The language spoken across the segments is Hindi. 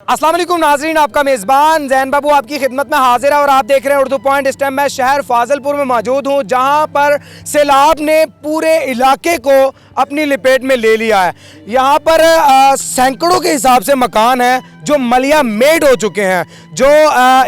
अस्सलाम वालेकुम नाजरीन, आपका मेज़बान जैन बाबू आपकी खिदमत में हाजिर है और आप देख रहे हैं उर्दू पॉइंट। इस टाइम मैं शहर फाजिलपुर में मौजूद हूं, जहां पर सैलाब ने पूरे इलाके को अपनी लपेट में ले लिया है। यहां पर सैकड़ों के हिसाब से मकान हैं जो मलिया मेड हो चुके हैं, जो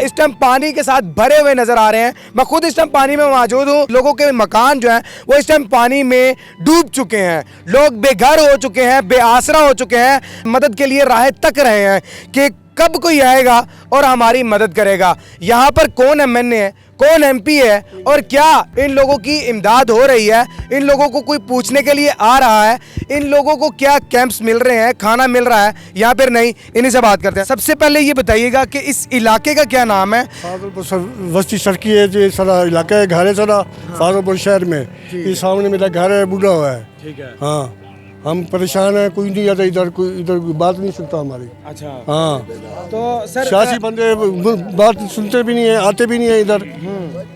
इस टाइम पानी के साथ भरे हुए नज़र आ रहे हैं। मैं खुद इस टाइम पानी में मौजूद हूँ। लोगों के मकान जो हैं वो इस टाइम पानी में डूब चुके हैं। लोग बेघर हो चुके हैं, बेआसरा हो चुके हैं, मदद के लिए राह तक रहे हैं कि कब कोई आएगा और हमारी मदद करेगा। यहाँ पर कौन एमएनए है, कौन एमपी है और क्या इन लोगों की इमदाद हो रही है? इन लोगों को कोई पूछने के लिए आ रहा है? इन लोगों को क्या कैंप्स मिल रहे हैं, खाना मिल रहा है? यहाँ पर नहीं, इन्हीं से बात करते हैं। सबसे पहले ये बताइएगा कि इस इलाके का क्या नाम है? वस्ती सड़की है जो सारा इलाका है, घर है सारा फाजिलपुर शहर में। ये सामने मेरा घर है, बूढ़ा हुआ है। ठीक है। हाँ, हम परेशान हैं, कोई नहीं आता इधर, कोई इधर बात नहीं सुनता हमारी। अच्छा, हाँ, तो सर सियासी बंदे बात सुनते भी नहीं है, आते भी नहीं है इधर।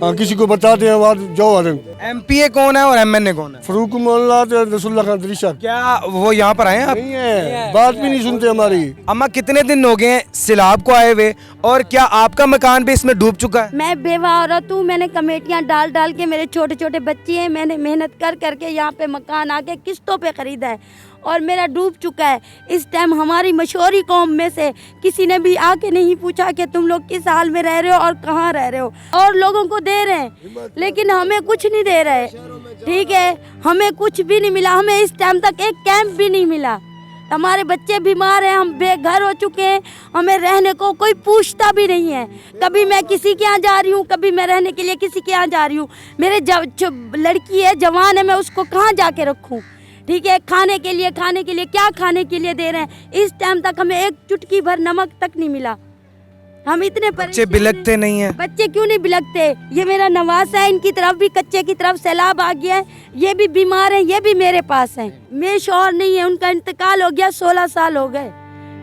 हाँ, किसी को बताते हैं बात जाओ। एमपीए कौन है और एमएनए कौन है? फरूक मोहल्ला रसुल्ला खान दरिशा क्या वो यहाँ पर आए हैं? आप नहीं है, बात भी नहीं सुनते हमारी। अम्मा कितने दिन हो गए सैलाब को आए हुए और क्या आपका मकान भी इसमें डूब चुका है? मैं बेवा औरत हूँ। मैंने कमेटियाँ डाल डाल के, मेरे छोटे छोटे बच्चे हैं, मैंने मेहनत कर करके यहाँ पे मकान आके किस्तों पे खरीदा है और मेरा डूब चुका है। इस टाइम हमारी मशहूरी कौम में से किसी ने भी आके नहीं पूछा कि तुम लोग किस हाल में रह रहे हो और कहाँ रह रहे हो। और लोगों को दे रहे हैं लेकिन हमें कुछ नहीं दे रहे। ठीक है, हमें कुछ भी नहीं मिला। हमें इस टाइम तक एक कैंप भी नहीं मिला। हमारे बच्चे बीमार हैं, हम बेघर हो चुके हैं, हमें रहने को कोई पूछता भी नहीं है। कभी मैं किसी के यहाँ जा रही हूँ, कभी मैं रहने के लिए किसी के यहाँ जा रही हूँ। मेरे जो लड़की है, जवान है, मैं उसको कहाँ जाके रखूँ? ठीक है, खाने के लिए क्या खाने के लिए दे रहे हैं? इस टाइम तक हमें एक चुटकी भर नमक तक नहीं मिला। हम इतने बच्चे बिलकते नहीं हैं। बच्चे क्यों नहीं बिलकते? ये मेरा नवासा है, इनकी तरफ भी कच्चे की तरफ सैलाब आ गया है। ये भी बीमार है, ये भी मेरे पास है। मेरे शौहर नहीं है, उनका इंतकाल हो गया, 16 साल हो गए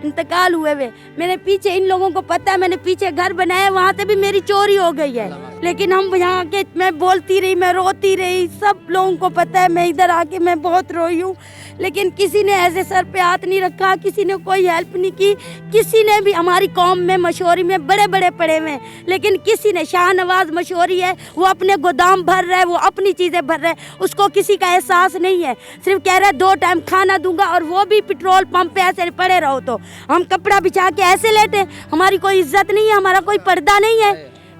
इंतकाल हुए हुए। मेरे पीछे इन लोगों को पता है, मैंने पीछे घर बनाया, वहाँ से भी मेरी चोरी हो गई है। लेकिन हम यहाँ के, मैं बोलती रही, मैं रोती रही, सब लोगों को पता है। मैं इधर आके मैं बहुत रोई हूँ, लेकिन किसी ने ऐसे सर पे हाथ नहीं रखा, किसी ने कोई हेल्प नहीं की। किसी ने भी, हमारी कौम में मशहूरी में बड़े बड़े पड़े हुए, लेकिन किसी ने, शाहनवाज मशहूरी है, वो अपने गोदाम भर रहा है, वो अपनी चीज़ें भर रहा है, उसको किसी का एहसास नहीं है। सिर्फ कह रहा है 2 टाइम खाना दूंगा और वो भी पेट्रोल पंप पे ऐसे पड़े रहो। तो हम कपड़ा बिछा के ऐसे लेटे, हमारी कोई इज्जत नहीं है, हमारा कोई पर्दा नहीं है।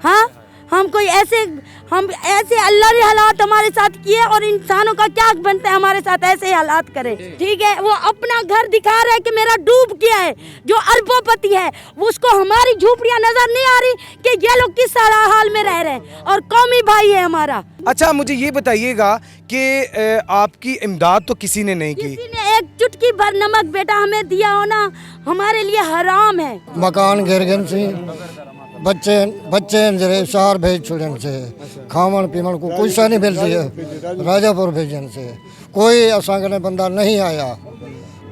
हाँ, हम ऐसे अल्लाह ने हालात हमारे साथ किए और इंसानों का क्या बनता है हमारे साथ ऐसे ही हालात करे? ठीक है, वो अपना घर दिखा रहा है कि मेरा डूब गया है, जो अरबोपति है, वो उसको हमारी झोपड़ियां नजर नहीं आ रही कि ये लोग किस हाल में रह रहे हैं और कौमी भाई है हमारा। अच्छा, मुझे ये बताइएगा कि आपकी इमदाद तो किसी ने नहीं की? किसी ने एक चुटकी भर नमक बेटा हमें दिया हो ना, हमारे लिए हराम है। मकान गिर से बच्चे जरे शहर भेज छोड़न से, खावन पीवन को पैसा नहीं मिलती है। राजापुर भेजन से कोई असांखे बंदा नहीं आया,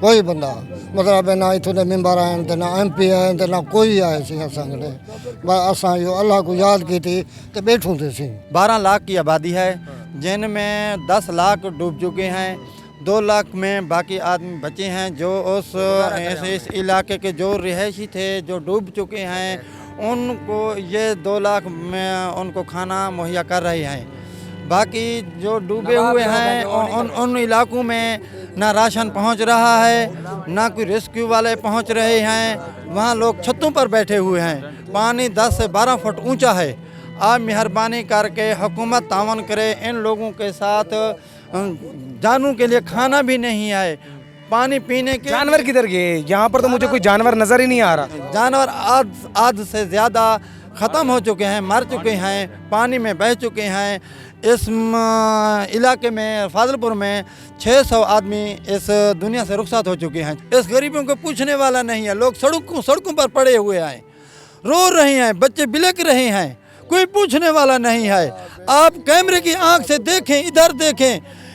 कोई बंदा मतलब ना इतने मेंबर आए, ना एमपी आए, ना कोई आए सी असांखे। बस असां यो अल्लाह को याद की थी तो बैठूं थे सी। 12 लाख की आबादी है, जिनमें 10 लाख डूब चुके हैं। 2 लाख में बाकी आदमी बचे हैं जो इस इलाके के जो रिहायशी थे, जो डूब चुके हैं, उनको ये 2 लाख में उनको खाना मुहैया कर रहे हैं। बाकी जो डूबे हुए हैं उन इलाकों में ना राशन पहुंच रहा है, ना कोई रेस्क्यू वाले पहुंच रहे हैं। वहाँ लोग छतों पर बैठे हुए हैं। पानी 10 से 12 फुट ऊंचा है। आप मेहरबानी करके हुकूमत तावन करे, इन लोगों के साथ जानू के लिए खाना भी नहीं है, पानी पीने के। जानवर किधर गए? यहाँ पर तो मुझे कोई जानवर नजर ही नहीं आ रहा। जानवर आध से ज़्यादा ख़त्म हो चुके हैं, मर चुके हैं, पानी में बह चुके हैं। इस इलाके में, फाजिलपुर में 600 आदमी इस दुनिया से रुखसत हो चुके हैं। इस गरीबों को पूछने वाला नहीं है। लोग सड़कों पर पड़े हुए हैं, रो रहे हैं, बच्चे बिलक रहे हैं, कोई पूछने वाला नहीं है। आप कैमरे की आंख से देखें,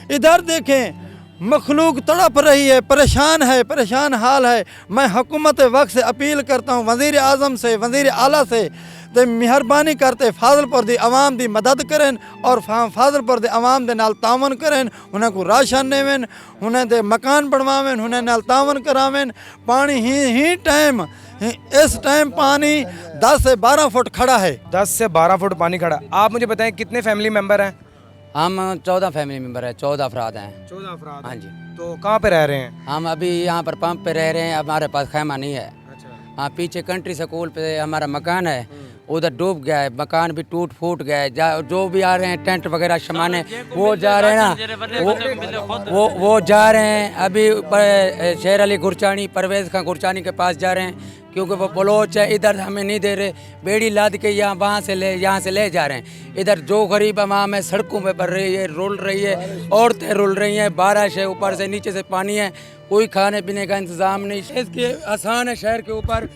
इधर देखें, मखलूक तड़प रही है, परेशान हाल है। मैं हुकूमत वक्त से अपील करता हूँ, वज़ीर आज़म से, वज़ीर आला से, तो मेहरबानी करते फाजिलपुर दी आवाम दी मदद करें और फाजिलपुर दी आवाम दे नाल तावन करें। उन्हें को राशन देवें, उन्हें दे मकान बनवावें, उन्हें नाल तावन करावें। पानी ही टाइम इस टाइम पानी 10 से 12 फुट खड़ा है। 10 से 12 फुट पानी खड़ा। आप मुझे बताएं कितने फैमिली मेंबर हैं? हम 14 फैमिली मेंबर है, 14 अफराद हैं। 14 अफराद। हाँ जी। तो कहाँ पे रह रहे हैं? हम अभी यहाँ पर पंप पे रह रहे हैं, हमारे पास खैमा नहीं है। अच्छा। हाँ, पीछे कंट्री स्कूल पे हमारा मकान है, उधर डूब गया है, मकान भी टूट फूट गया है। जो भी आ रहे हैं टेंट वगैरह सामान वो जा रहे हैं ना, वो जा रहे हैं। अभी शेर अली गुरचानी, परवेज़ खां गुरचानी के पास जा रहे हैं, क्योंकि वो बलोच है, इधर हमें नहीं दे रहे। बेड़ी लाद के यहाँ से ले जा रहे हैं। इधर जो गरीब आवाम है सड़कों पे बढ़ रही है, रुल रही है, औरतें रुल रही हैं, बारिश है, ऊपर से नीचे से पानी है, कोई खाने पीने का इंतज़ाम नहीं। इसके आसान है शहर के ऊपर।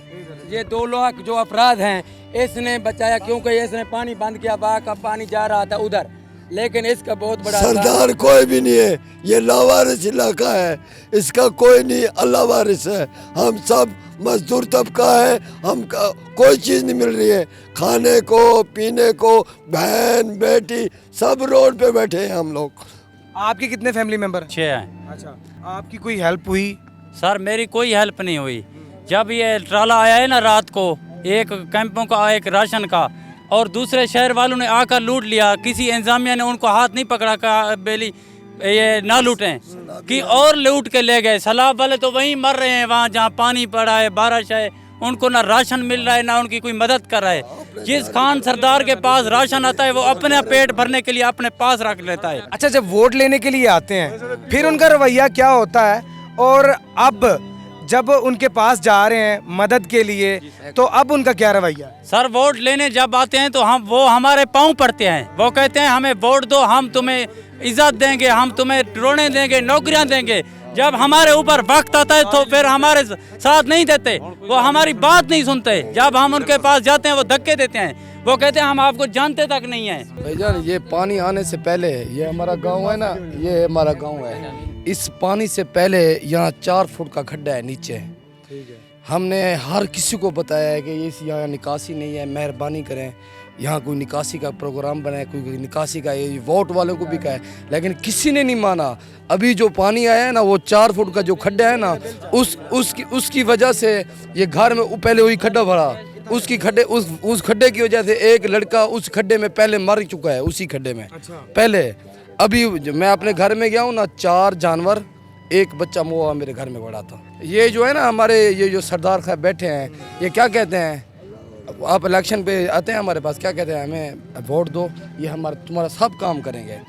ये 2 लाख जो अफराद हैं इसने बचाया, क्योंकि इसने पानी बंद किया, वहाँ का पानी जा रहा था उधर, लेकिन इसका बहुत बड़ा सरदार कोई भी नहीं है, ये लावारिस इलाका है, इसका कोई नहीं, अल्लाह वारिस है। हम सब मजदूर तबका है, हम कोई चीज़ नहीं मिल रही है, खाने को पीने को, बहन बेटी सब रोड पे बैठे हैं हम लोग। आपके कितने फैमिली मेंबर? 6 हैं। अच्छा। आपकी कोई हेल्प हुई? सर मेरी कोई हेल्प नहीं हुई। जब ये ट्राला आया है ना रात को, एक कैंपों का, एक राशन का, और दूसरे शहर वालों ने आकर लूट लिया, किसी इंतजामिया ने उनको हाथ नहीं पकड़ा का बेली ये ना लूटें कि और लूट के ले गए। सैलाब वाले तो वहीं मर रहे हैं, वहाँ जहाँ पानी पड़ा है, बारिश है, उनको ना राशन मिल रहा है, ना उनकी कोई मदद कर रहा है। जिस खान सरदार के पास राशन आता है वो अपने पेट भरने के लिए अपने पास रख लेता है। अच्छा, जब वोट लेने के लिए आते हैं फिर उनका रवैया क्या होता है, और अब जब उनके पास जा रहे हैं मदद के लिए तो अब उनका क्या रवैया? सर वोट लेने जब आते हैं तो वो हमारे पाँव पड़ते हैं, वो कहते हैं हमें वोट दो, हम तुम्हें इज्जत देंगे, हम तुम्हें रोने देंगे, नौकरियां देंगे। जब हमारे ऊपर वक्त आता है तो फिर हमारे साथ नहीं देते, वो हमारी बात नहीं सुनते। जब हम उनके पास जाते हैं वो धक्के देते हैं, वो कहते हैं हम आपको जानते तक नहीं हैं। भाईजान ये पानी आने से पहले, ये हमारा गांव है ना, ये हमारा गांव है, इस पानी से पहले यहाँ 4 फुट का खड्डा है नीचे। ठीक है। हमने हर किसी को बताया है कि इस यहाँ निकासी नहीं है, मेहरबानी करें, यहाँ कोई निकासी का प्रोग्राम बनाए, कोई निकासी का, ये वोट वालों को भी कहा है, लेकिन किसी ने नहीं माना। अभी जो पानी आया है ना, वो 4 फुट का जो खड्डा है ना, उसकी वजह से ये घर में पहले वही खड्डा भरा, उस खड्डे की वजह से एक लड़का उस खड्डे में पहले मर चुका है, उसी खड्डे में। अच्छा। पहले अभी मैं अपने घर में गया हूँ ना, 4 जानवर, एक बच्चा मुआ मेरे घर में पड़ा था। ये जो है ना हमारे ये जो सरदार साहब बैठे हैं, ये क्या कहते हैं, आप इलेक्शन पे आते हैं हमारे पास, क्या कहते हैं, हमें वोट दो, ये तुम्हारा सब काम करेंगे।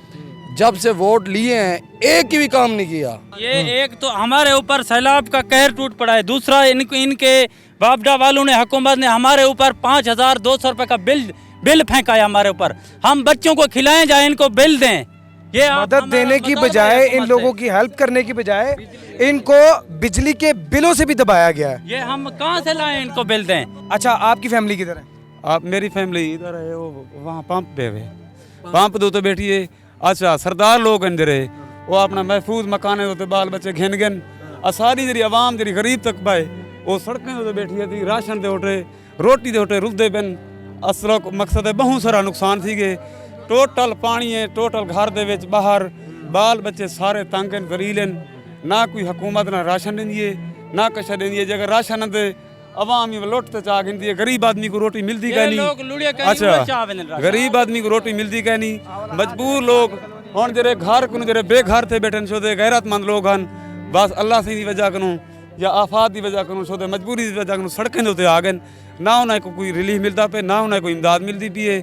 जब से वोट लिए हैं एक भी काम नहीं किया। ये एक तो हमारे ऊपर सैलाब का कहर टूट पड़ा है, दूसरा इनके बापडा वालों ने, हुकूमत ने हमारे ऊपर 5200 रुपये का बिल फेंका है हमारे ऊपर। हम बच्चों को खिलाएं जाए, इनको बिल दें। ये मदद देने की बजाय, इन लोगों की हेल्प करने की बजाय इनको बिजली के बिलों से भी दबाया गया है। ये हम कहाँ से लाएं, इनको बिल दें। अच्छा, आपकी फैमिली किधर है? आप मेरी फैमिली इधर है, वो वहाँ पंप पे है, पंप दो तो बैठी है। अच्छा, सरदार लोग अंदर है, वो अपना महफूज मकान होते, बाल बच्चे घेन घेन, सारी जरी आवाम जरी गरीब तक पाए, वो सड़कें तो बैठी है, राशन दे उठे, रोटी दे उठे, रुलते पेन। असर मकसद है बहुत सारा नुकसान थी गए, टोटल पानी है, टोटल घर दे विच बाहर, बाल बच्चे सारे तंग हैं, गरील हैं, ना कोई हुकूमत ना राशन देंदी है, ना कछ देंदी है। जगह राशन दे अवाम लुट तो चाह गिनती है, गरीब आदमी को रोटी मिलती क्या नहीं। अच्छा, गरीब आदमी को रोटी मिलती क्या नहीं, मजबूर लोग हुण जरे घर को जरे बेघर थे बैठन छोदे, गैरतमंद लोग हैं, बस अल्लाह सी वजह करूँ या आफात की वजह करूँ, छोदे मजबूरी की वजह करूँ सड़कें उत्ते आ गए, ना उन्हें को कोई रिलीफ मिलता पे, ना उन्हें कोई इमदाद मिलती पी है।